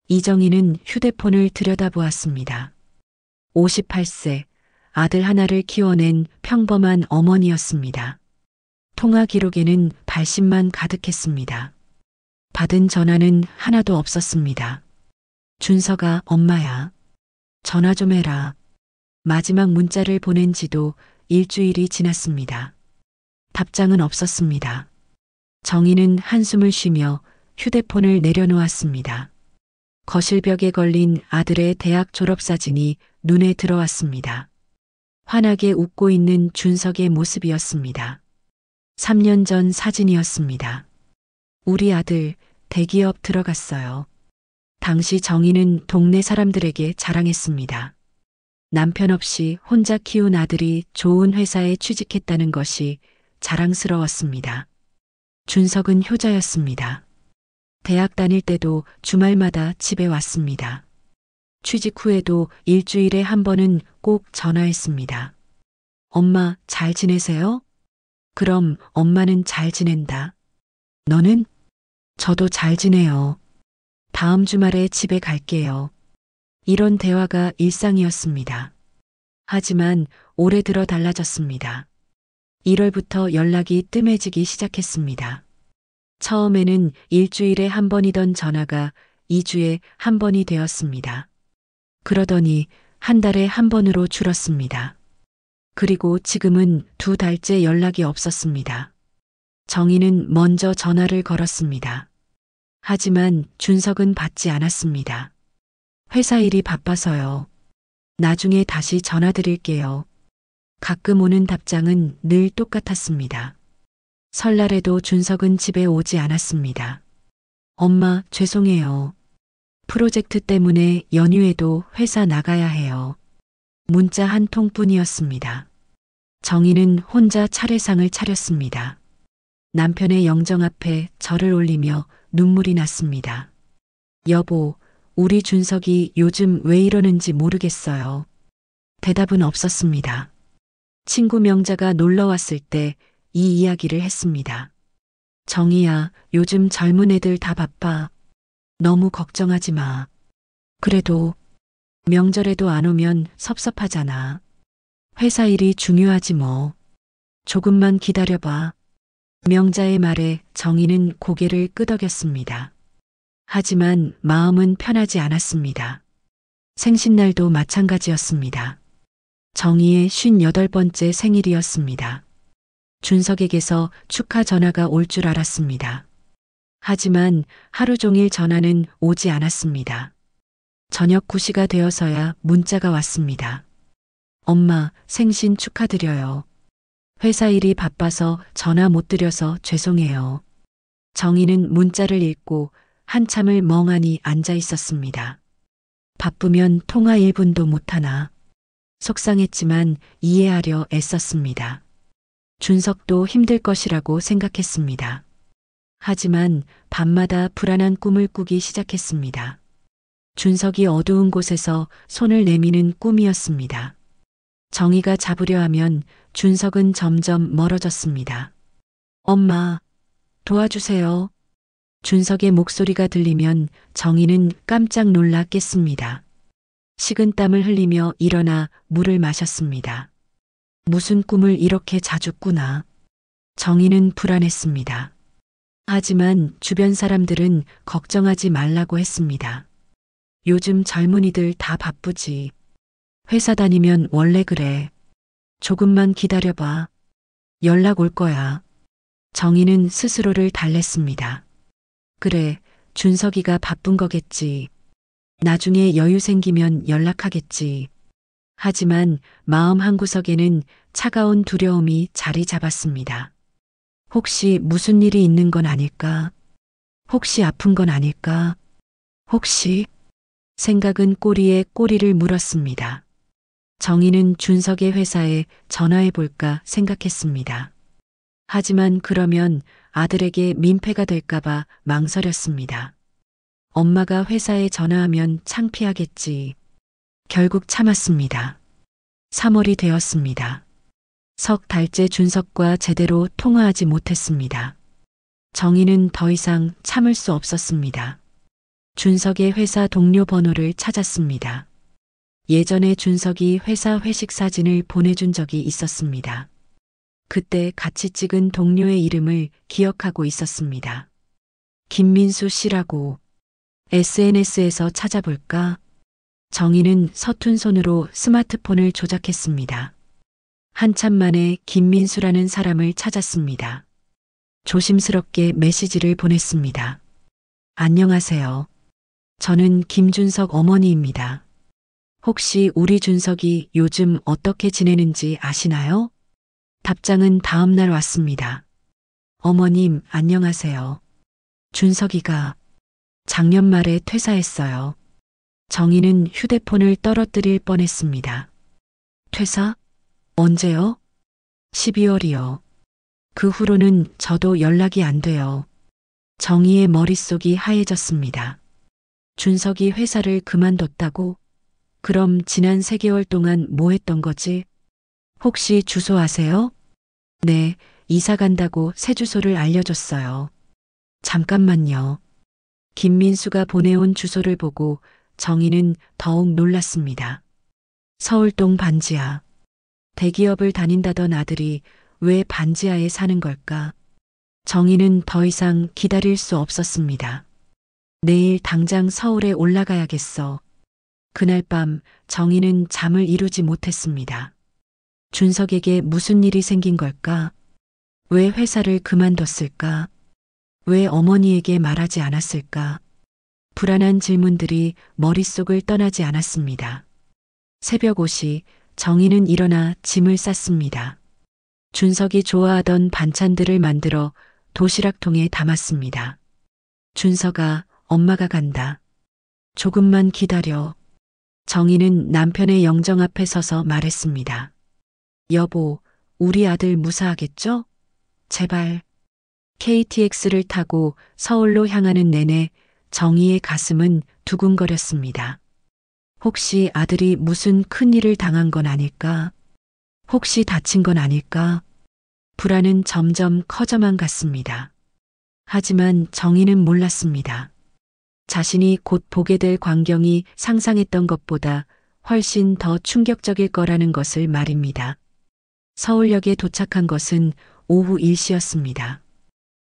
이정희는 휴대폰을 들여다보았습니다. 58세, 아들 하나를 키워낸 평범한 어머니였습니다. 통화 기록에는 발신만 가득했습니다. 받은 전화는 하나도 없었습니다. 준서가 엄마야. 전화 좀 해라. 마지막 문자를 보낸 지도 일주일이 지났습니다. 답장은 없었습니다. 정희는 한숨을 쉬며 휴대폰을 내려놓았습니다. 거실벽에 걸린 아들의 대학 졸업사진이 눈에 들어왔습니다. 환하게 웃고 있는 준석의 모습이었습니다. 3년 전 사진이었습니다. 우리 아들 대기업 들어갔어요. 당시 정희는 동네 사람들에게 자랑했습니다. 남편 없이 혼자 키운 아들이 좋은 회사에 취직했다는 것이 자랑스러웠습니다. 준석은 효자였습니다. 대학 다닐 때도 주말마다 집에 왔습니다. 취직 후에도 일주일에 한 번은 꼭 전화했습니다. 엄마 잘 지내세요? 그럼 엄마는 잘 지낸다. 너는? 저도 잘 지내요. 다음 주말에 집에 갈게요. 이런 대화가 일상이었습니다. 하지만 올해 들어 달라졌습니다. 1월부터 연락이 뜸해지기 시작했습니다. 처음에는 일주일에 한 번이던 전화가 2주에 한 번이 되었습니다. 그러더니 한 달에 한 번으로 줄었습니다. 그리고 지금은 2달째 연락이 없었습니다. 정희는 먼저 전화를 걸었습니다. 하지만 준석은 받지 않았습니다. 회사 일이 바빠서요. 나중에 다시 전화드릴게요. 가끔 오는 답장은 늘 똑같았습니다. 설날에도 준석은 집에 오지 않았습니다. 엄마, 죄송해요. 프로젝트 때문에 연휴에도 회사 나가야 해요. 문자 한 통뿐이었습니다. 정희는 혼자 차례상을 차렸습니다. 남편의 영정 앞에 절을 올리며 눈물이 났습니다. 여보, 우리 준석이 요즘 왜 이러는지 모르겠어요. 대답은 없었습니다. 친구 명자가 놀러 왔을 때 이 이야기를 했습니다. 정희야, 요즘 젊은 애들 다 바빠. 너무 걱정하지 마. 그래도 명절에도 안 오면 섭섭하잖아. 회사 일이 중요하지 뭐. 조금만 기다려봐. 명자의 말에 정희는 고개를 끄덕였습니다. 하지만 마음은 편하지 않았습니다. 생신날도 마찬가지였습니다. 정희의 58번째 생일이었습니다. 준석에게서 축하 전화가 올 줄 알았습니다. 하지만 하루 종일 전화는 오지 않았습니다. 저녁 9시가 되어서야 문자가 왔습니다. 엄마, 생신 축하드려요. 회사 일이 바빠서 전화 못 드려서 죄송해요. 정희는 문자를 읽고 한참을 멍하니 앉아 있었습니다. 바쁘면 통화 1분도 못하나. 속상했지만 이해하려 애썼습니다. 준석도 힘들 것이라고 생각했습니다. 하지만 밤마다 불안한 꿈을 꾸기 시작했습니다. 준석이 어두운 곳에서 손을 내미는 꿈이었습니다. 정희가 잡으려 하면 준석은 점점 멀어졌습니다. 엄마, 도와주세요. 준석의 목소리가 들리면 정희는 깜짝 놀라 깼습니다. 식은땀을 흘리며 일어나 물을 마셨습니다. 무슨 꿈을 이렇게 자주 꾸나. 정희는 불안했습니다. 하지만 주변 사람들은 걱정하지 말라고 했습니다. 요즘 젊은이들 다 바쁘지. 회사 다니면 원래 그래. 조금만 기다려봐. 연락 올 거야. 정희는 스스로를 달랬습니다. 그래, 준석이가 바쁜 거겠지. 나중에 여유 생기면 연락하겠지. 하지만 마음 한구석에는 차가운 두려움이 자리 잡았습니다. 혹시 무슨 일이 있는 건 아닐까? 혹시 아픈 건 아닐까? 혹시? 생각은 꼬리에 꼬리를 물었습니다. 정희는 준석의 회사에 전화해 볼까 생각했습니다. 하지만 그러면 아들에게 민폐가 될까봐 망설였습니다. 엄마가 회사에 전화하면 창피하겠지. 결국 참았습니다. 3월이 되었습니다. 석 달째 준석과 제대로 통화하지 못했습니다. 정희는 더 이상 참을 수 없었습니다. 준석의 회사 동료 번호를 찾았습니다. 예전에 준석이 회사 회식 사진을 보내준 적이 있었습니다. 그때 같이 찍은 동료의 이름을 기억하고 있었습니다. 김민수 씨라고. SNS에서 찾아볼까? 정희는 서툰 손으로 스마트폰을 조작했습니다. 한참 만에 김민수라는 사람을 찾았습니다. 조심스럽게 메시지를 보냈습니다. 안녕하세요. 저는 김준석 어머니입니다. 혹시 우리 준석이 요즘 어떻게 지내는지 아시나요? 답장은 다음 날 왔습니다. 어머님, 안녕하세요. 준석이가 작년 말에 퇴사했어요. 정희는 휴대폰을 떨어뜨릴 뻔했습니다. 퇴사? 언제요? 12월이요. 그 후로는 저도 연락이 안 돼요. 정희의 머릿속이 하얘졌습니다. 준석이 회사를 그만뒀다고? 그럼 지난 3개월 동안 뭐 했던 거지? 혹시 주소 아세요? 네, 이사 간다고 새 주소를 알려줬어요. 잠깐만요. 김민수가 보내온 주소를 보고 정희는 더욱 놀랐습니다. 서울동 반지하. 대기업을 다닌다던 아들이 왜 반지하에 사는 걸까? 정희는 더 이상 기다릴 수 없었습니다. 내일 당장 서울에 올라가야겠어. 그날 밤 정희는 잠을 이루지 못했습니다. 준석에게 무슨 일이 생긴 걸까? 왜 회사를 그만뒀을까? 왜 어머니에게 말하지 않았을까? 불안한 질문들이 머릿속을 떠나지 않았습니다. 새벽 5시 정희는 일어나 짐을 쌌습니다. 준석이 좋아하던 반찬들을 만들어 도시락통에 담았습니다. 준석아, 엄마가 간다. 조금만 기다려. 정희는 남편의 영정 앞에 서서 말했습니다. 여보, 우리 아들 무사하겠죠? 제발. KTX를 타고 서울로 향하는 내내 정희의 가슴은 두근거렸습니다. 혹시 아들이 무슨 큰일을 당한 건 아닐까? 혹시 다친 건 아닐까? 불안은 점점 커져만 갔습니다. 하지만 정희는 몰랐습니다. 자신이 곧 보게 될 광경이 상상했던 것보다 훨씬 더 충격적일 거라는 것을 말입니다. 서울역에 도착한 것은 오후 1시였습니다.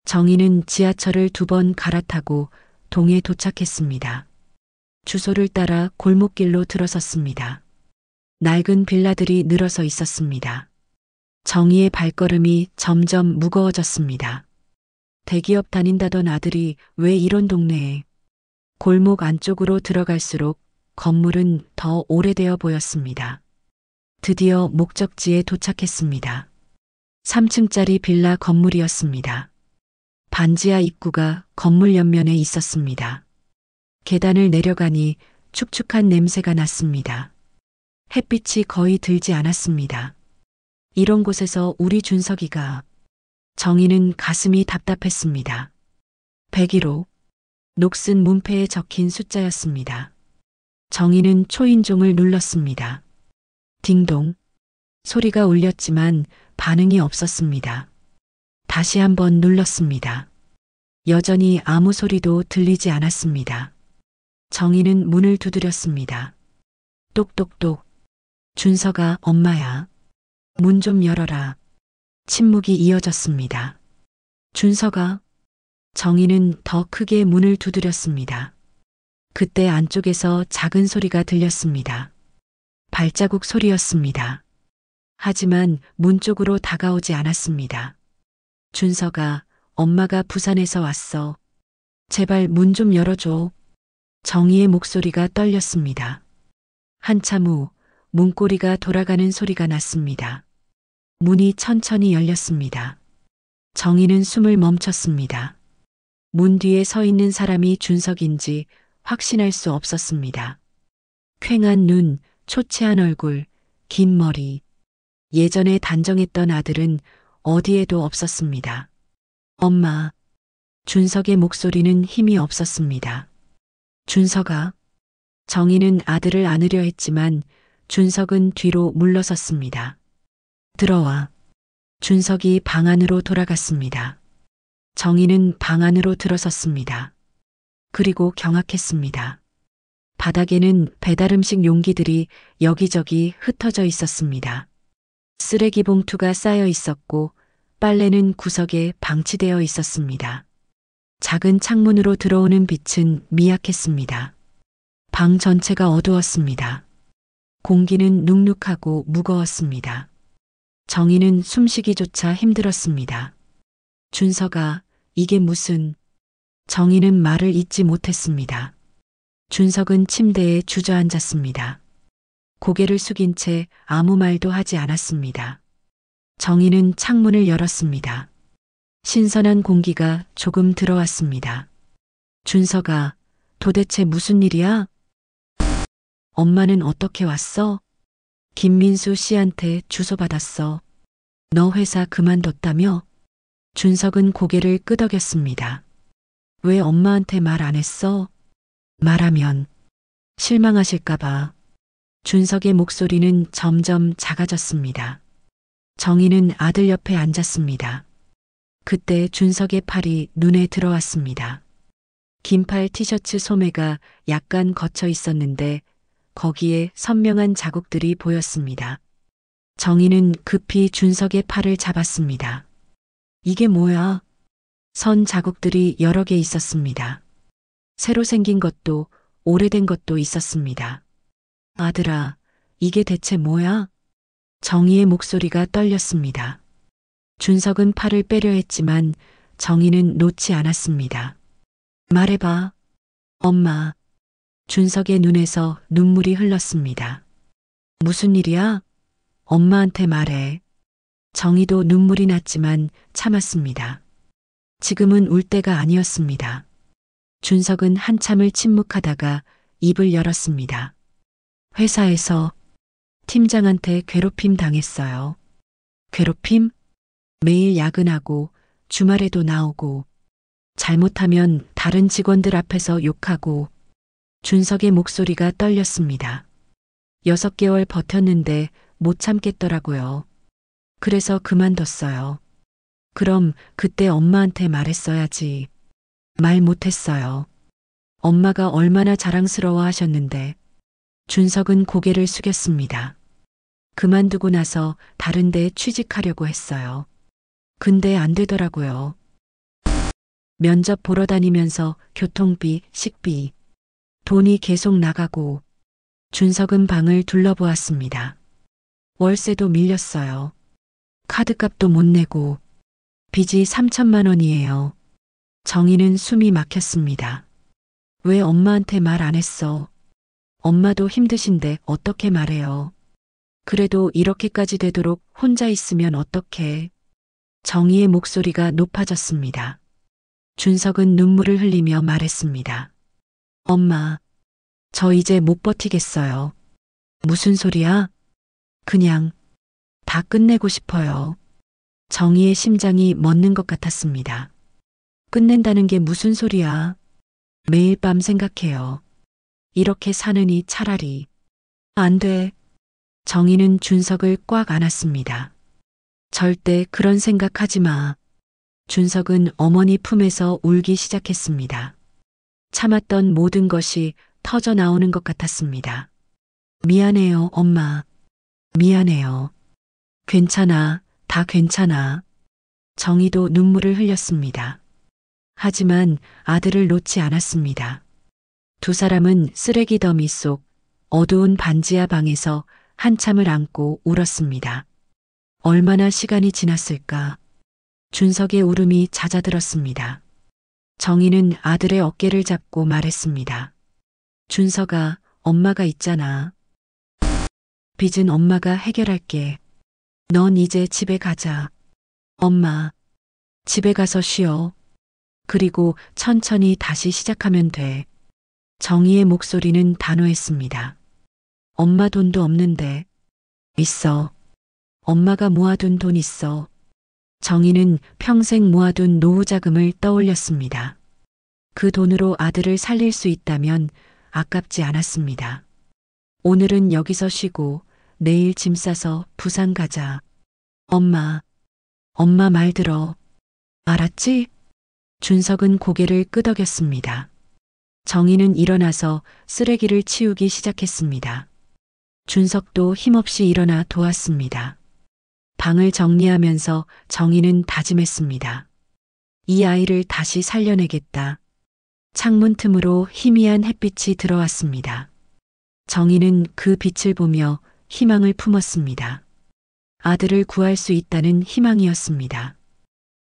정희는 지하철을 2번 갈아타고 동에 도착했습니다. 주소를 따라 골목길로 들어섰습니다. 낡은 빌라들이 늘어서 있었습니다. 정희의 발걸음이 점점 무거워졌습니다. 대기업 다닌다던 아들이 왜 이런 동네에? 골목 안쪽으로 들어갈수록 건물은 더 오래되어 보였습니다. 드디어 목적지에 도착했습니다. 3층짜리 빌라 건물이었습니다. 반지하 입구가 건물 옆면에 있었습니다. 계단을 내려가니 축축한 냄새가 났습니다. 햇빛이 거의 들지 않았습니다. 이런 곳에서 우리 준석이가. 정희는 가슴이 답답했습니다. 101호. 녹슨 문패에 적힌 숫자였습니다. 정희는 초인종을 눌렀습니다. 딩동. 소리가 울렸지만 반응이 없었습니다. 다시 한번 눌렀습니다. 여전히 아무 소리도 들리지 않았습니다. 정희는 문을 두드렸습니다. 똑똑똑. 준석아, 엄마야. 문 좀 열어라. 침묵이 이어졌습니다. 준석아. 정희는 더 크게 문을 두드렸습니다. 그때 안쪽에서 작은 소리가 들렸습니다. 발자국 소리였습니다. 하지만 문 쪽으로 다가오지 않았습니다. 준석아, 엄마가 부산에서 왔어. 제발 문 좀 열어줘. 정희의 목소리가 떨렸습니다. 한참 후 문고리가 돌아가는 소리가 났습니다. 문이 천천히 열렸습니다. 정희는 숨을 멈췄습니다. 문 뒤에 서 있는 사람이 준석인지 확신할 수 없었습니다. 퀭한 눈, 초췌한 얼굴, 긴 머리. 예전에 단정했던 아들은 어디에도 없었습니다. 엄마. 준석의 목소리는 힘이 없었습니다. 준석아. 정희는 아들을 안으려 했지만 준석은 뒤로 물러섰습니다. 들어와. 준석이 방 안으로 돌아갔습니다. 정희는 방 안으로 들어섰습니다. 그리고 경악했습니다. 바닥에는 배달음식 용기들이 여기저기 흩어져 있었습니다. 쓰레기 봉투가 쌓여 있었고 빨래는 구석에 방치되어 있었습니다. 작은 창문으로 들어오는 빛은 미약했습니다. 방 전체가 어두웠습니다. 공기는 눅눅하고 무거웠습니다. 정희는 숨쉬기조차 힘들었습니다. 준서가 이게 무슨... 정희는 말을 잇지 못했습니다. 준석은 침대에 주저앉았습니다. 고개를 숙인 채 아무 말도 하지 않았습니다. 정희는 창문을 열었습니다. 신선한 공기가 조금 들어왔습니다. 준서가 도대체 무슨 일이야? 엄마는 어떻게 왔어? 김민수 씨한테 주소받았어. 너 회사 그만뒀다며? 준석은 고개를 끄덕였습니다. 왜 엄마한테 말 안 했어? 말하면 실망하실까봐. 준석의 목소리는 점점 작아졌습니다. 정희는 아들 옆에 앉았습니다. 그때 준석의 팔이 눈에 들어왔습니다. 긴팔 티셔츠 소매가 약간 거쳐 있었는데 거기에 선명한 자국들이 보였습니다. 정희는 급히 준석의 팔을 잡았습니다. 이게 뭐야? 선 자국들이 여러 개 있었습니다. 새로 생긴 것도 오래된 것도 있었습니다. 아들아, 이게 대체 뭐야? 정희의 목소리가 떨렸습니다. 준석은 팔을 빼려 했지만 정희는 놓지 않았습니다. 말해봐. 엄마. 준석의 눈에서 눈물이 흘렀습니다. 무슨 일이야? 엄마한테 말해. 정희도 눈물이 났지만 참았습니다. 지금은 울 때가 아니었습니다. 준석은 한참을 침묵하다가 입을 열었습니다. 회사에서 팀장한테 괴롭힘 당했어요. 괴롭힘? 매일 야근하고 주말에도 나오고 잘못하면 다른 직원들 앞에서 욕하고. 준석의 목소리가 떨렸습니다. 6개월 버텼는데 못 참겠더라고요. 그래서 그만뒀어요. 그럼 그때 엄마한테 말했어야지. 말 못했어요. 엄마가 얼마나 자랑스러워 하셨는데. 준석은 고개를 숙였습니다. 그만두고 나서 다른 데 취직하려고 했어요. 근데 안 되더라고요. 면접 보러 다니면서 교통비, 식비, 돈이 계속 나가고. 준석은 방을 둘러보았습니다. 월세도 밀렸어요. 카드값도 못 내고. 빚이 3천만 원이에요. 정희는 숨이 막혔습니다. 왜 엄마한테 말 안 했어? 엄마도 힘드신데 어떻게 말해요? 그래도 이렇게까지 되도록 혼자 있으면 어떡해? 정희의 목소리가 높아졌습니다. 준석은 눈물을 흘리며 말했습니다. 엄마, 저 이제 못 버티겠어요. 무슨 소리야? 그냥 다 끝내고 싶어요. 정희의 심장이 멎는 것 같았습니다. 끝낸다는 게 무슨 소리야? 매일 밤 생각해요. 이렇게 사느니 차라리. 안 돼. 정희는 준석을 꽉 안았습니다. 절대 그런 생각하지 마. 준석은 어머니 품에서 울기 시작했습니다. 참았던 모든 것이 터져 나오는 것 같았습니다. 미안해요, 엄마. 미안해요. 괜찮아, 다 괜찮아. 정희도 눈물을 흘렸습니다. 하지만 아들을 놓지 않았습니다. 두 사람은 쓰레기 더미 속 어두운 반지하 방에서 한참을 안고 울었습니다. 얼마나 시간이 지났을까? 준석의 울음이 잦아들었습니다. 정희는 아들의 어깨를 잡고 말했습니다. 준석아, 엄마가 있잖아. 빚은 엄마가 해결할게. 넌 이제 집에 가자. 엄마, 집에 가서 쉬어. 그리고 천천히 다시 시작하면 돼. 정희의 목소리는 단호했습니다. 엄마 돈도 없는데. 있어. 엄마가 모아둔 돈 있어. 정희는 평생 모아둔 노후 자금을 떠올렸습니다. 그 돈으로 아들을 살릴 수 있다면 아깝지 않았습니다. 오늘은 여기서 쉬고 내일 짐 싸서 부산 가자. 엄마 말 들어. 알았지? 준석은 고개를 끄덕였습니다. 정희는 일어나서 쓰레기를 치우기 시작했습니다. 준석도 힘없이 일어나 도왔습니다. 방을 정리하면서 정희는 다짐했습니다. 이 아이를 다시 살려내겠다. 창문 틈으로 희미한 햇빛이 들어왔습니다. 정희는 그 빛을 보며 희망을 품었습니다. 아들을 구할 수 있다는 희망이었습니다.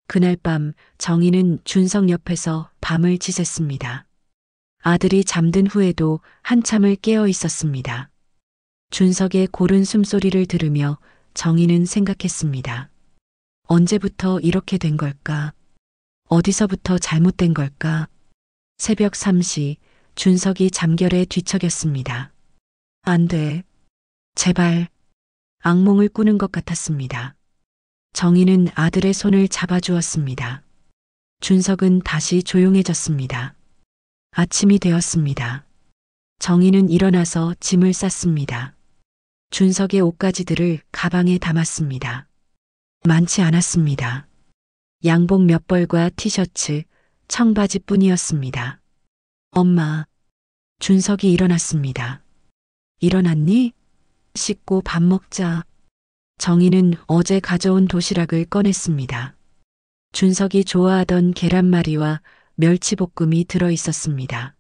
그날 밤 정희는 준석 옆에서 밤을 지샜습니다. 아들이 잠든 후에도 한참을 깨어 있었습니다. 준석의 고른 숨소리를 들으며 정희는 생각했습니다. 언제부터 이렇게 된 걸까? 어디서부터 잘못된 걸까? 새벽 3시 준석이 잠결에 뒤척였습니다. 안 돼. 제발. 악몽을 꾸는 것 같았습니다. 정희는 아들의 손을 잡아주었습니다. 준석은 다시 조용해졌습니다. 아침이 되었습니다. 정희는 일어나서 짐을 쌌습니다. 준석의 옷가지들을 가방에 담았습니다. 많지 않았습니다. 양복 몇 벌과 티셔츠, 청바지뿐이었습니다. 엄마. 준석이 일어났습니다. 일어났니? 씻고 밥 먹자. 정희는 어제 가져온 도시락을 꺼냈습니다. 준석이 좋아하던 계란말이와 멸치볶음이 들어 있었습니다.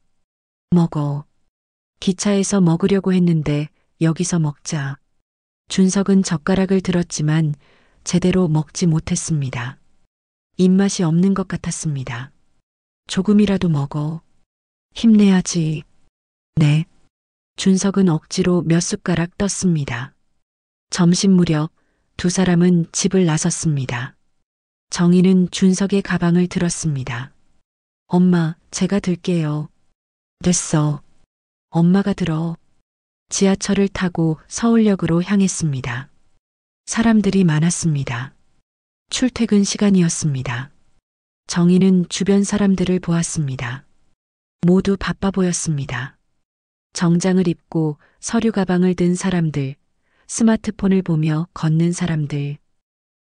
먹어. 기차에서 먹으려고 했는데 여기서 먹자. 준석은 젓가락을 들었지만 제대로 먹지 못했습니다. 입맛이 없는 것 같았습니다. 조금이라도 먹어. 힘내야지. 네. 준석은 억지로 몇 숟가락 떴습니다. 점심 무렵 두 사람은 집을 나섰습니다. 정희는 준석의 가방을 들었습니다. 엄마, 제가 들게요. 됐어. 엄마가 들어. 지하철을 타고 서울역으로 향했습니다. 사람들이 많았습니다. 출퇴근 시간이었습니다. 정희는 주변 사람들을 보았습니다. 모두 바빠 보였습니다. 정장을 입고 서류 가방을 든 사람들, 스마트폰을 보며 걷는 사람들.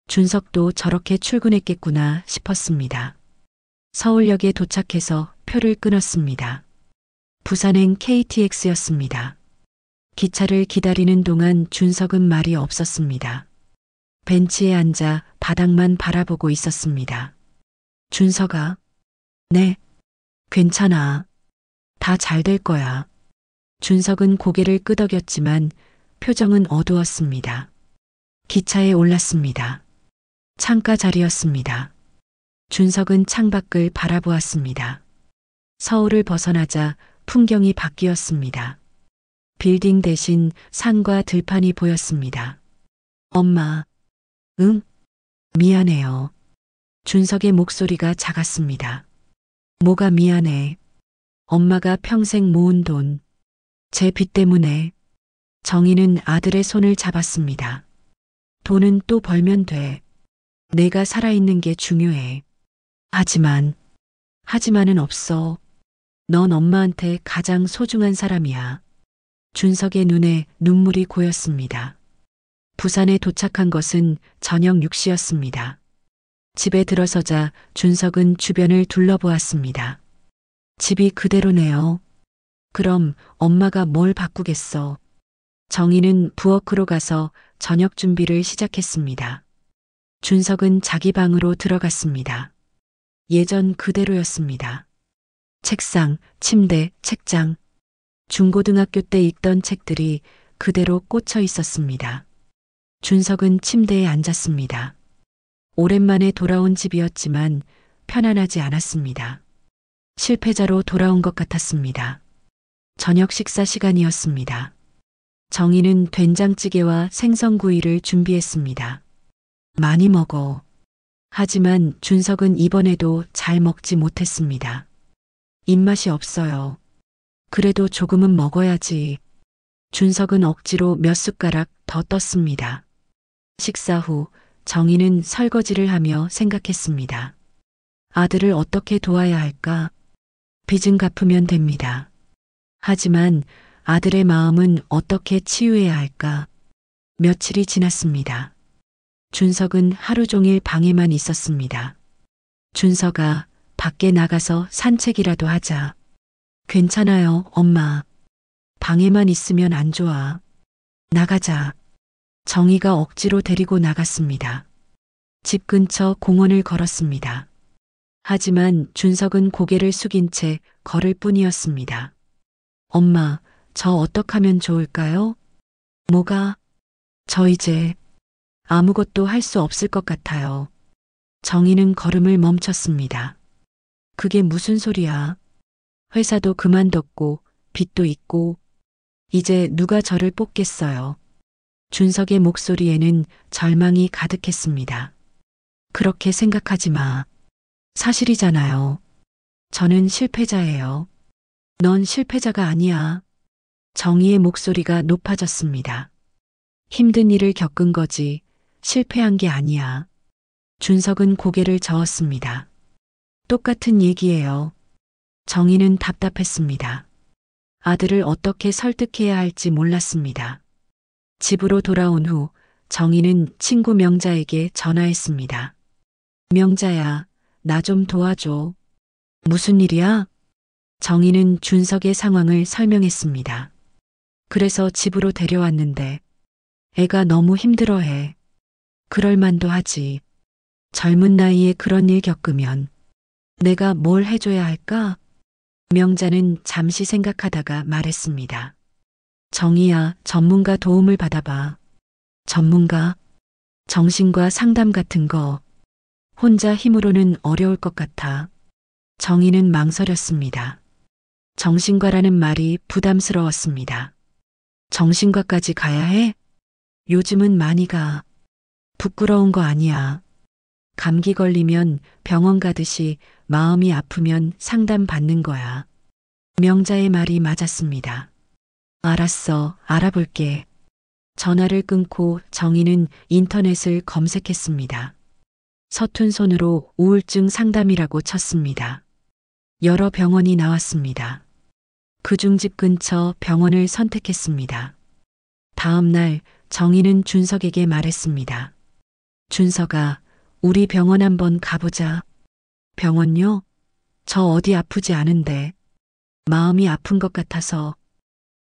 준석도 저렇게 출근했겠구나 싶었습니다. 서울역에 도착해서 표를 끊었습니다. 부산행 KTX였습니다. 기차를 기다리는 동안 준석은 말이 없었습니다. 벤치에 앉아 바닥만 바라보고 있었습니다. 준석아. 네. 괜찮아. 다 잘 될 거야. 준석은 고개를 끄덕였지만 표정은 어두웠습니다. 기차에 올랐습니다. 창가 자리였습니다. 준석은 창밖을 바라보았습니다. 서울을 벗어나자 풍경이 바뀌었습니다. 빌딩 대신 산과 들판이 보였습니다. 엄마. 응? 미안해요. 준석의 목소리가 작았습니다. 뭐가 미안해. 엄마가 평생 모은 돈. 제 빚 때문에. 정희는 아들의 손을 잡았습니다. 돈은 또 벌면 돼. 내가 살아있는 게 중요해. 하지만은 없어. 넌 엄마한테 가장 소중한 사람이야. 준석의 눈에 눈물이 고였습니다. 부산에 도착한 것은 저녁 6시였습니다. 집에 들어서자 준석은 주변을 둘러보았습니다. 집이 그대로네요. 그럼 엄마가 뭘 바꾸겠어. 정희는 부엌으로 가서 저녁 준비를 시작했습니다. 준석은 자기 방으로 들어갔습니다. 예전 그대로였습니다. 책상, 침대, 책장. 중고등학교 때 읽던 책들이 그대로 꽂혀 있었습니다. 준석은 침대에 앉았습니다. 오랜만에 돌아온 집이었지만 편안하지 않았습니다. 실패자로 돌아온 것 같았습니다. 저녁 식사 시간이었습니다. 정희는 된장찌개와 생선구이를 준비했습니다. 많이 먹어. 하지만 준석은 이번에도 잘 먹지 못했습니다. 입맛이 없어요. 그래도 조금은 먹어야지. 준석은 억지로 몇 숟가락 더 떴습니다. 식사 후 정희는 설거지를 하며 생각했습니다. 아들을 어떻게 도와야 할까? 빚은 갚으면 됩니다. 하지만 아들의 마음은 어떻게 치유해야 할까? 며칠이 지났습니다. 준석은 하루 종일 방에만 있었습니다. 준석아, 밖에 나가서 산책이라도 하자. 괜찮아요, 엄마. 방에만 있으면 안 좋아. 나가자. 정희가 억지로 데리고 나갔습니다. 집 근처 공원을 걸었습니다. 하지만 준석은 고개를 숙인 채 걸을 뿐이었습니다. 엄마, 저 어떡하면 좋을까요? 뭐가? 저 이제 아무것도 할 수 없을 것 같아요. 정희는 걸음을 멈췄습니다. 그게 무슨 소리야? 회사도 그만뒀고 빚도 있고 이제 누가 저를 뽑겠어요. 준석의 목소리에는 절망이 가득했습니다. 그렇게 생각하지 마. 사실이잖아요. 저는 실패자예요. 넌 실패자가 아니야. 정희의 목소리가 높아졌습니다. 힘든 일을 겪은 거지 실패한 게 아니야. 준석은 고개를 저었습니다. 똑같은 얘기예요. 정희는 답답했습니다. 아들을 어떻게 설득해야 할지 몰랐습니다. 집으로 돌아온 후 정희는 친구 명자에게 전화했습니다. 명자야, 나 좀 도와줘. 무슨 일이야? 정희는 준석의 상황을 설명했습니다. 그래서 집으로 데려왔는데 애가 너무 힘들어해. 그럴 만도 하지. 젊은 나이에 그런 일 겪으면 내가 뭘 해줘야 할까? 명자는 잠시 생각하다가 말했습니다. 정희야, 전문가 도움을 받아봐. 전문가? 정신과 상담 같은 거. 혼자 힘으로는 어려울 것 같아. 정희는 망설였습니다. 정신과라는 말이 부담스러웠습니다. 정신과까지 가야 해? 요즘은 많이 가. 부끄러운 거 아니야. 감기 걸리면 병원 가듯이 마음이 아프면 상담 받는 거야. 명자의 말이 맞았습니다. 알았어, 알아볼게. 전화를 끊고 정희는 인터넷을 검색했습니다. 서툰 손으로 우울증 상담이라고 쳤습니다. 여러 병원이 나왔습니다. 그중 집 근처 병원을 선택했습니다. 다음 날 정희는 준석에게 말했습니다. 준석아, 우리 병원 한번 가보자. 병원요? 저 어디 아프지 않은데. 마음이 아픈 것 같아서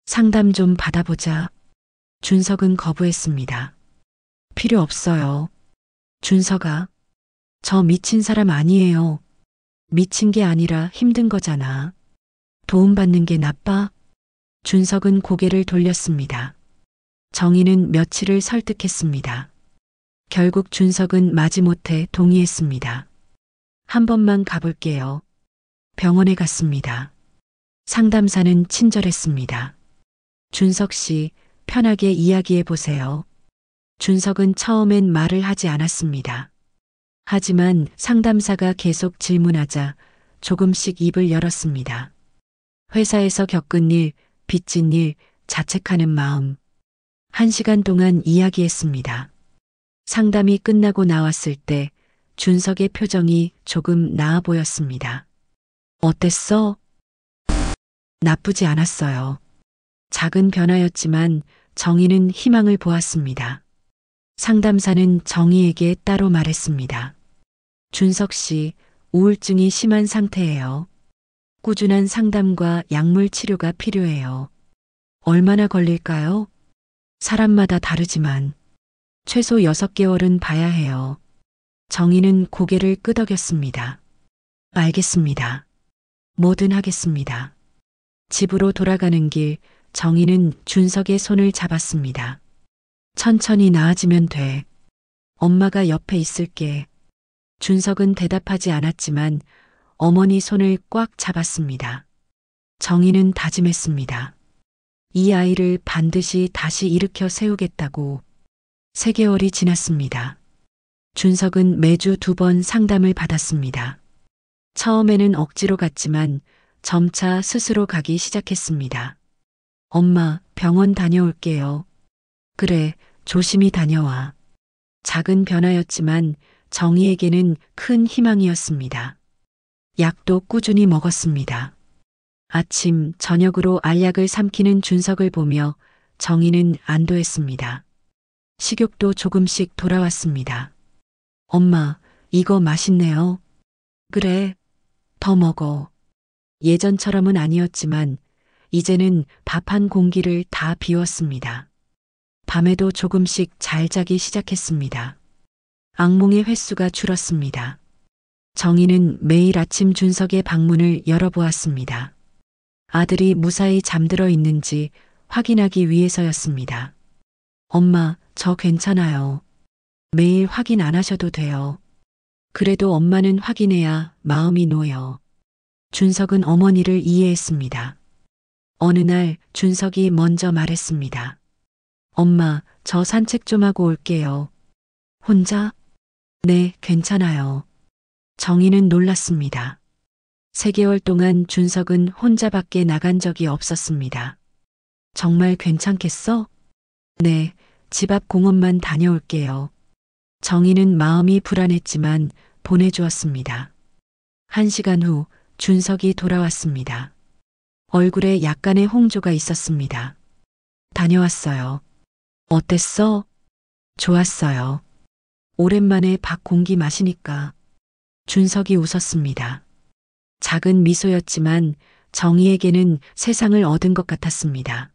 상담 좀 받아보자. 준석은 거부했습니다. 필요 없어요. 준석아, 저 미친 사람 아니에요. 미친 게 아니라 힘든 거잖아. 도움받는 게 나빠? 준석은 고개를 돌렸습니다. 정희는 며칠을 설득했습니다. 결국 준석은 마지못해 동의했습니다. 한 번만 가볼게요. 병원에 갔습니다. 상담사는 친절했습니다. 준석 씨, 편하게 이야기해 보세요. 준석은 처음엔 말을 하지 않았습니다. 하지만 상담사가 계속 질문하자 조금씩 입을 열었습니다. 회사에서 겪은 일, 빚진 일, 자책하는 마음. 1시간 동안 이야기했습니다. 상담이 끝나고 나왔을 때 준석의 표정이 조금 나아 보였습니다. 어땠어? 나쁘지 않았어요. 작은 변화였지만 정희는 희망을 보았습니다. 상담사는 정희에게 따로 말했습니다. 준석 씨, 우울증이 심한 상태예요. 꾸준한 상담과 약물 치료가 필요해요. 얼마나 걸릴까요? 사람마다 다르지만 최소 6개월은 봐야 해요. 정희는 고개를 끄덕였습니다. 알겠습니다. 뭐든 하겠습니다. 집으로 돌아가는 길 정희는 준석의 손을 잡았습니다. 천천히 나아지면 돼. 엄마가 옆에 있을게. 준석은 대답하지 않았지만 어머니 손을 꽉 잡았습니다. 정희는 다짐했습니다. 이 아이를 반드시 다시 일으켜 세우겠다고. 3개월이 지났습니다. 준석은 매주 2번 상담을 받았습니다. 처음에는 억지로 갔지만 점차 스스로 가기 시작했습니다. 엄마, 병원 다녀올게요. 그래, 조심히 다녀와. 작은 변화였지만 정희에게는 큰 희망이었습니다. 약도 꾸준히 먹었습니다. 아침, 저녁으로 알약을 삼키는 준석을 보며 정희는 안도했습니다. 식욕도 조금씩 돌아왔습니다. 엄마, 이거 맛있네요. 그래, 더 먹어. 예전처럼은 아니었지만 이제는 밥 한 공기를 다 비웠습니다. 밤에도 조금씩 잘 자기 시작했습니다. 악몽의 횟수가 줄었습니다. 정희는 매일 아침 준석의 방문을 열어보았습니다. 아들이 무사히 잠들어 있는지 확인하기 위해서였습니다. 엄마, 저 괜찮아요. 매일 확인 안 하셔도 돼요. 그래도 엄마는 확인해야 마음이 놓여. 준석은 어머니를 이해했습니다. 어느 날 준석이 먼저 말했습니다. 엄마, 저 산책 좀 하고 올게요. 혼자? 네, 괜찮아요. 정희는 놀랐습니다. 3개월 동안 준석은 혼자 밖에 나간 적이 없었습니다. 정말 괜찮겠어? 네, 집 앞 공원만 다녀올게요. 정희는 마음이 불안했지만 보내주었습니다. 1시간 후 준석이 돌아왔습니다. 얼굴에 약간의 홍조가 있었습니다. 다녀왔어요. 어땠어? 좋았어요. 오랜만에 밖 공기 마시니까. 준석이 웃었습니다. 작은 미소였지만 정희에게는 세상을 얻은 것 같았습니다.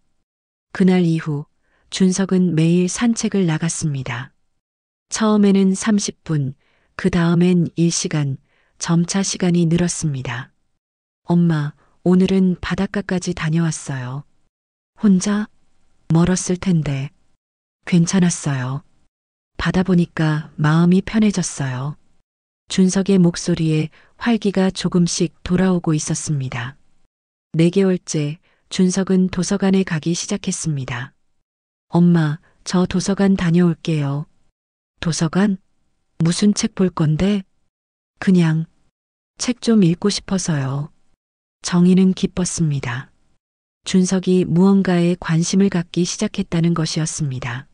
그날 이후 준석은 매일 산책을 나갔습니다. 처음에는 30분, 그 다음엔 1시간, 점차 시간이 늘었습니다. 엄마, 오늘은 바닷가까지 다녀왔어요. 혼자? 멀었을 텐데. 괜찮았어요. 바다 보니까 마음이 편해졌어요. 준석의 목소리에 활기가 조금씩 돌아오고 있었습니다. 4개월째 준석은 도서관에 가기 시작했습니다. 엄마, 저 도서관 다녀올게요. 도서관? 무슨 책 볼 건데? 그냥 책 좀 읽고 싶어서요. 정희는 기뻤습니다. 준석이 무언가에 관심을 갖기 시작했다는 것이었습니다.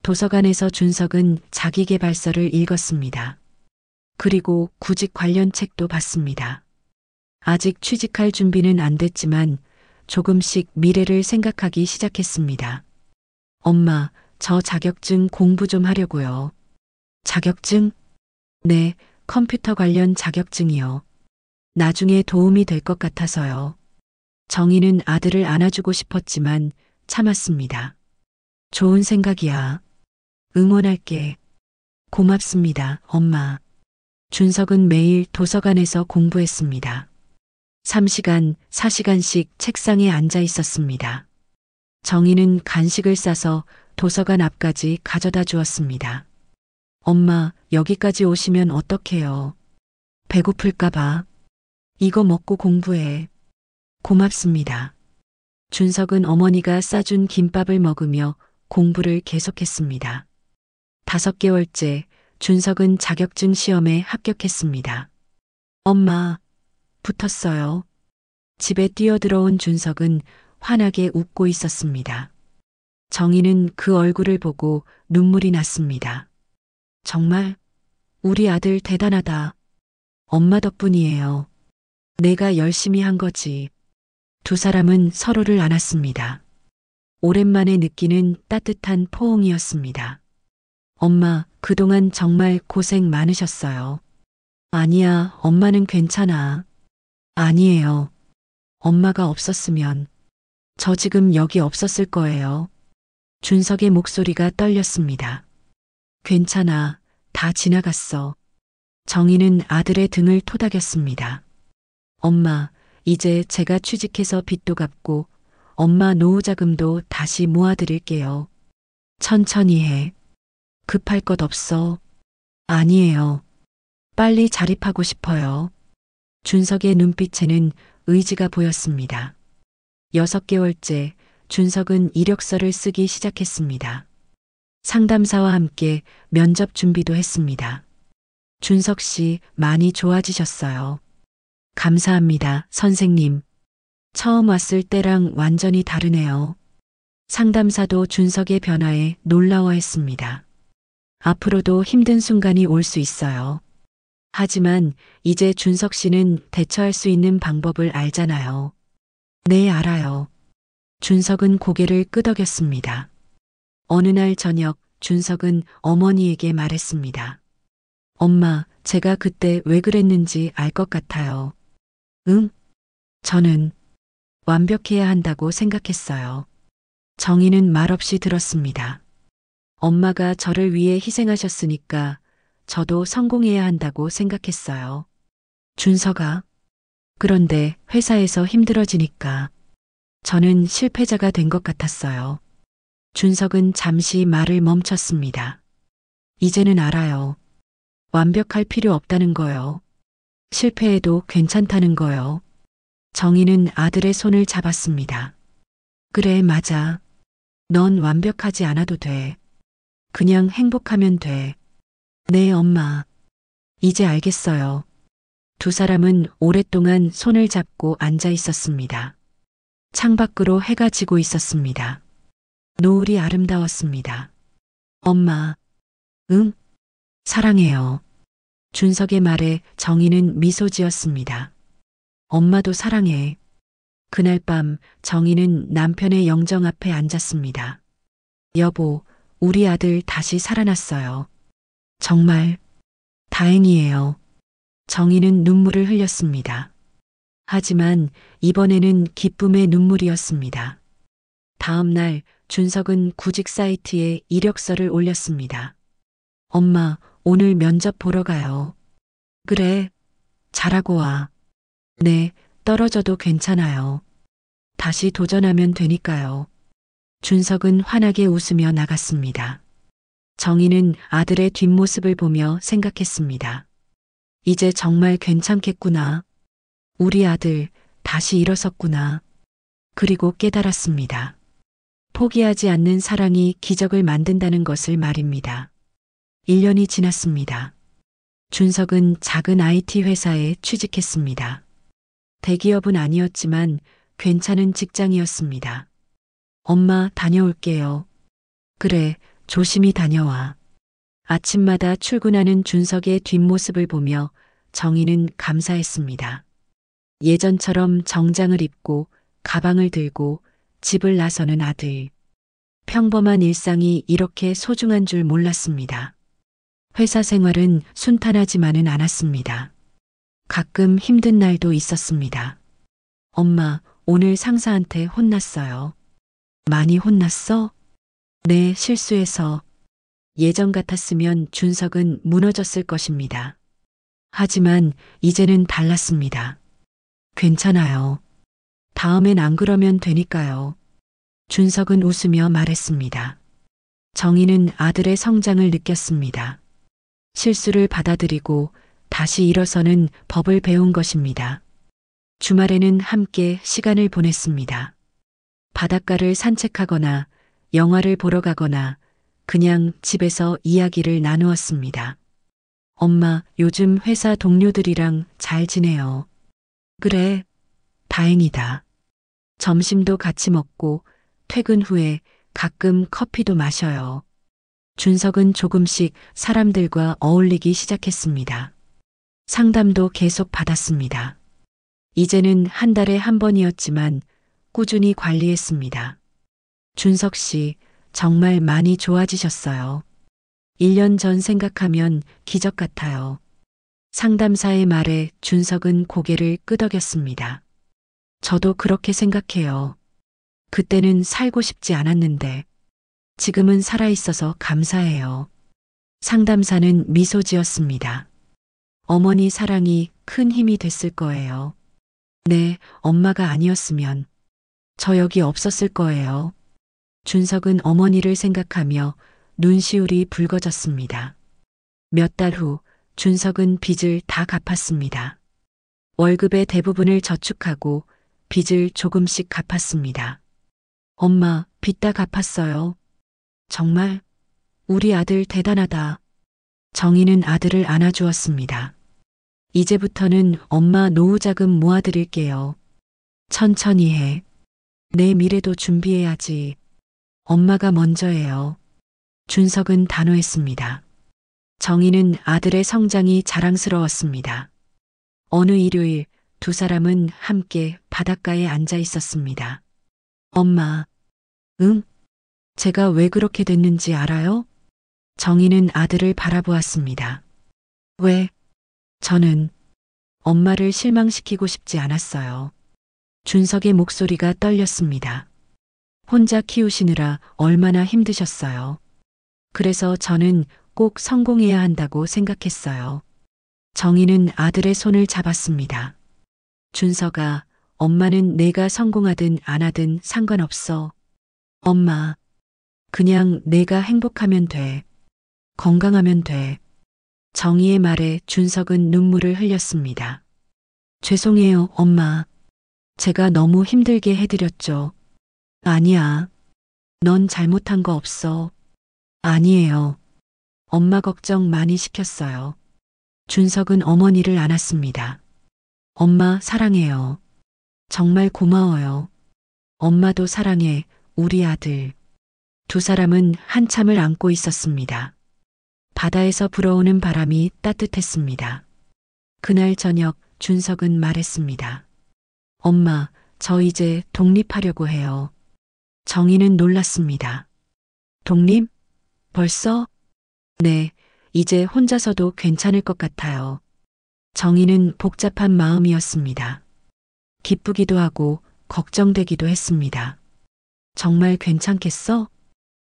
도서관에서 준석은 자기계발서를 읽었습니다. 그리고 구직 관련 책도 봤습니다. 아직 취직할 준비는 안 됐지만 조금씩 미래를 생각하기 시작했습니다. 엄마, 저 자격증 공부 좀 하려고요. 자격증? 네, 컴퓨터 관련 자격증이요. 나중에 도움이 될 것 같아서요. 정희는 아들을 안아주고 싶었지만 참았습니다. 좋은 생각이야. 응원할게. 고맙습니다, 엄마. 준석은 매일 도서관에서 공부했습니다. 3시간, 4시간씩 책상에 앉아 있었습니다. 정희는 간식을 싸서 도서관 앞까지 가져다 주었습니다. 엄마, 여기까지 오시면 어떡해요? 배고플까봐. 이거 먹고 공부해. 고맙습니다. 준석은 어머니가 싸준 김밥을 먹으며 공부를 계속했습니다. 5개월째 준석은 자격증 시험에 합격했습니다. 엄마, 붙었어요. 집에 뛰어들어온 준석은 환하게 웃고 있었습니다. 정희는 그 얼굴을 보고 눈물이 났습니다. 정말 우리 아들 대단하다. 엄마 덕분이에요. 내가 열심히 한 거지. 2사람은 서로를 안았습니다. 오랜만에 느끼는 따뜻한 포옹이었습니다. 엄마, 그동안 정말 고생 많으셨어요. 아니야, 엄마는 괜찮아. 아니에요. 엄마가 없었으면 저 지금 여기 없었을 거예요. 준석의 목소리가 떨렸습니다. 괜찮아. 다 지나갔어. 정희는 아들의 등을 토닥였습니다. 엄마, 이제 제가 취직해서 빚도 갚고 엄마 노후자금도 다시 모아드릴게요. 천천히 해. 급할 것 없어. 아니에요. 빨리 자립하고 싶어요. 준석의 눈빛에는 의지가 보였습니다. 6개월째 준석은 이력서를 쓰기 시작했습니다. 상담사와 함께 면접 준비도 했습니다. 준석 씨 많이 좋아지셨어요. 감사합니다, 선생님. 처음 왔을 때랑 완전히 다르네요. 상담사도 준석의 변화에 놀라워했습니다. 앞으로도 힘든 순간이 올 수 있어요. 하지만 이제 준석 씨는 대처할 수 있는 방법을 알잖아요. 네, 알아요. 준석은 고개를 끄덕였습니다. 어느 날 저녁 준석은 어머니에게 말했습니다. 엄마, 제가 그때 왜 그랬는지 알 것 같아요. 응? 저는 완벽해야 한다고 생각했어요. 정희는 말없이 들었습니다. 엄마가 저를 위해 희생하셨으니까 저도 성공해야 한다고 생각했어요. 준서가 그런데 회사에서 힘들어지니까 저는 실패자가 된 것 같았어요. 준석은 잠시 말을 멈췄습니다. 이제는 알아요. 완벽할 필요 없다는 거요. 실패해도 괜찮다는 거요. 정희는 아들의 손을 잡았습니다. 그래, 맞아. 넌 완벽하지 않아도 돼. 그냥 행복하면 돼. 네, 엄마. 이제 알겠어요. 두 사람은 오랫동안 손을 잡고 앉아 있었습니다. 창밖으로 해가 지고 있었습니다. 노을이 아름다웠습니다. 엄마, 응? 사랑해요. 준석의 말에 정희는 미소 지었습니다. 엄마도 사랑해. 그날 밤 정희는 남편의 영정 앞에 앉았습니다. 여보, 우리 아들 다시 살아났어요. 정말 다행이에요. 정희는 눈물을 흘렸습니다. 하지만 이번에는 기쁨의 눈물이었습니다. 다음 날 준석은 구직 사이트에 이력서를 올렸습니다. 엄마, 오늘 면접 보러 가요. 그래, 잘하고 와. 네, 떨어져도 괜찮아요. 다시 도전하면 되니까요. 준석은 환하게 웃으며 나갔습니다. 정희는 아들의 뒷모습을 보며 생각했습니다. 이제 정말 괜찮겠구나. 우리 아들 다시 일어섰구나. 그리고 깨달았습니다. 포기하지 않는 사랑이 기적을 만든다는 것을 말입니다. 1년이 지났습니다. 준석은 작은 IT 회사에 취직했습니다. 대기업은 아니었지만 괜찮은 직장이었습니다. 엄마, 다녀올게요. 그래, 조심히 다녀와. 아침마다 출근하는 준석의 뒷모습을 보며 정희는 감사했습니다. 예전처럼 정장을 입고 가방을 들고 집을 나서는 아들. 평범한 일상이 이렇게 소중한 줄 몰랐습니다. 회사 생활은 순탄하지만은 않았습니다. 가끔 힘든 날도 있었습니다. 엄마, 오늘 상사한테 혼났어요. 많이 혼났어? 네, 실수해서. 예전 같았으면 준석은 무너졌을 것입니다. 하지만 이제는 달랐습니다. 괜찮아요. 다음엔 안 그러면 되니까요. 준석은 웃으며 말했습니다. 정희는 아들의 성장을 느꼈습니다. 실수를 받아들이고 다시 일어서는 법을 배운 것입니다. 주말에는 함께 시간을 보냈습니다. 바닷가를 산책하거나 영화를 보러 가거나 그냥 집에서 이야기를 나누었습니다. 엄마, 요즘 회사 동료들이랑 잘 지내요. 그래, 다행이다. 점심도 같이 먹고 퇴근 후에 가끔 커피도 마셔요. 준석은 조금씩 사람들과 어울리기 시작했습니다. 상담도 계속 받았습니다. 이제는 한 달에 한 번이었지만 꾸준히 관리했습니다. 준석 씨, 정말 많이 좋아지셨어요. 1년 전 생각하면 기적 같아요. 상담사의 말에 준석은 고개를 끄덕였습니다. 저도 그렇게 생각해요. 그때는 살고 싶지 않았는데 지금은 살아있어서 감사해요. 상담사는 미소 지었습니다. 어머니 사랑이 큰 힘이 됐을 거예요. 네, 엄마가 아니었으면 저 여기 없었을 거예요. 준석은 어머니를 생각하며 눈시울이 붉어졌습니다. 몇 달 후 준석은 빚을 다 갚았습니다. 월급의 대부분을 저축하고 빚을 조금씩 갚았습니다. 엄마, 빚 다 갚았어요. 정말? 우리 아들 대단하다. 정희는 아들을 안아주었습니다. 이제부터는 엄마 노후자금 모아드릴게요. 천천히 해. 내 미래도 준비해야지. 엄마가 먼저예요. 준석은 단호했습니다. 정희는 아들의 성장이 자랑스러웠습니다. 어느 일요일 두 사람은 함께 바닷가에 앉아 있었습니다. 엄마, 응? 제가 왜 그렇게 됐는지 알아요? 정희는 아들을 바라보았습니다. 왜? 저는 엄마를 실망시키고 싶지 않았어요. 준석의 목소리가 떨렸습니다. 혼자 키우시느라 얼마나 힘드셨어요. 그래서 저는 꼭 성공해야 한다고 생각했어요. 정희는 아들의 손을 잡았습니다. 준석아, 엄마는 내가 성공하든 안 하든 상관없어. 엄마, 그냥 내가 행복하면 돼. 건강하면 돼. 정희의 말에 준석은 눈물을 흘렸습니다. 죄송해요, 엄마. 제가 너무 힘들게 해드렸죠. 아니야. 넌 잘못한 거 없어. 아니에요. 엄마 걱정 많이 시켰어요. 준석은 어머니를 안았습니다. 엄마 사랑해요. 정말 고마워요. 엄마도 사랑해, 우리 아들. 두 사람은 한참을 안고 있었습니다. 바다에서 불어오는 바람이 따뜻했습니다. 그날 저녁 준석은 말했습니다. 엄마, 저 이제 독립하려고 해요. 정희는 놀랐습니다. 독립? 벌써? 네, 이제 혼자서도 괜찮을 것 같아요. 정희는 복잡한 마음이었습니다. 기쁘기도 하고 걱정되기도 했습니다. 정말 괜찮겠어?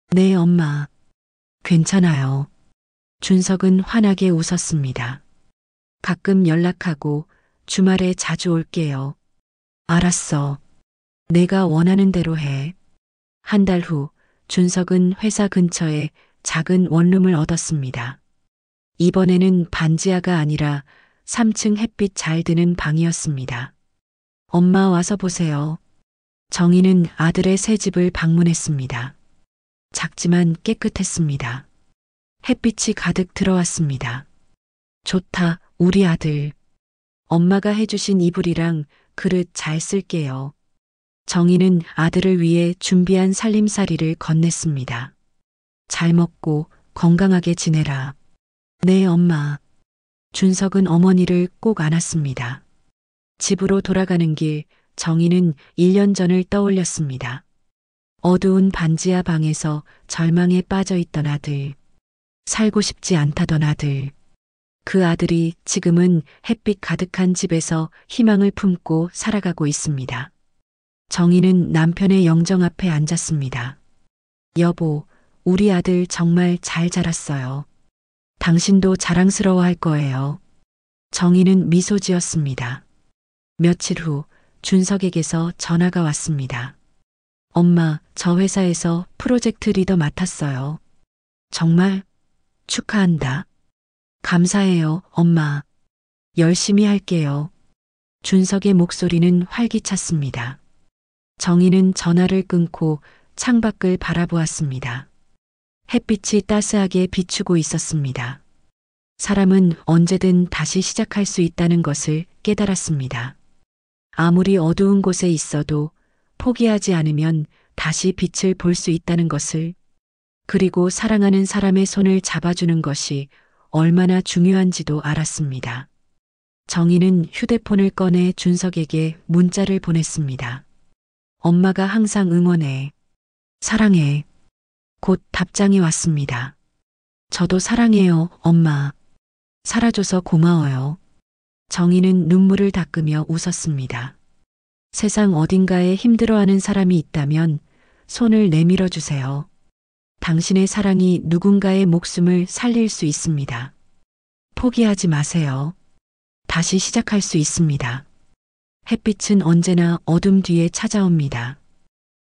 네, 엄마. 괜찮아요. 준석은 환하게 웃었습니다. 가끔 연락하고 주말에 자주 올게요. 알았어. 내가 원하는 대로 해. 한 달 후 준석은 회사 근처에 작은 원룸을 얻었습니다. 이번에는 반지하가 아니라 3층 햇빛 잘 드는 방이었습니다. 엄마 와서 보세요. 정희는 아들의 새 집을 방문했습니다. 작지만 깨끗했습니다. 햇빛이 가득 들어왔습니다. 좋다, 우리 아들. 엄마가 해주신 이불이랑 그릇 잘 쓸게요. 정희는 아들을 위해 준비한 살림살이를 건넸습니다. 잘 먹고 건강하게 지내라. 네, 엄마. 준석은 어머니를 꼭 안았습니다. 집으로 돌아가는 길 정희는 1년 전을 떠올렸습니다. 어두운 반지하 방에서 절망에 빠져 있던 아들. 살고 싶지 않다던 아들. 그 아들이 지금은 햇빛 가득한 집에서 희망을 품고 살아가고 있습니다. 정희는 남편의 영정 앞에 앉았습니다. 여보, 우리 아들 정말 잘 자랐어요. 당신도 자랑스러워 할 거예요. 정희는 미소 지었습니다. 며칠 후 준석에게서 전화가 왔습니다. 엄마, 저 회사에서 프로젝트 리더 맡았어요. 정말? 축하한다. 감사해요, 엄마. 열심히 할게요. 준석의 목소리는 활기찼습니다. 정희는 전화를 끊고 창밖을 바라보았습니다. 햇빛이 따스하게 비추고 있었습니다. 사람은 언제든 다시 시작할 수 있다는 것을 깨달았습니다. 아무리 어두운 곳에 있어도 포기하지 않으면 다시 빛을 볼 수 있다는 것을, 그리고 사랑하는 사람의 손을 잡아주는 것이 얼마나 중요한지도 알았습니다. 정희는 휴대폰을 꺼내 준석에게 문자를 보냈습니다. 엄마가 항상 응원해. 사랑해. 곧 답장이 왔습니다. 저도 사랑해요, 엄마. 살아줘서 고마워요. 정희는 눈물을 닦으며 웃었습니다. 세상 어딘가에 힘들어하는 사람이 있다면 손을 내밀어 주세요. 당신의 사랑이 누군가의 목숨을 살릴 수 있습니다. 포기하지 마세요. 다시 시작할 수 있습니다. 햇빛은 언제나 어둠 뒤에 찾아옵니다.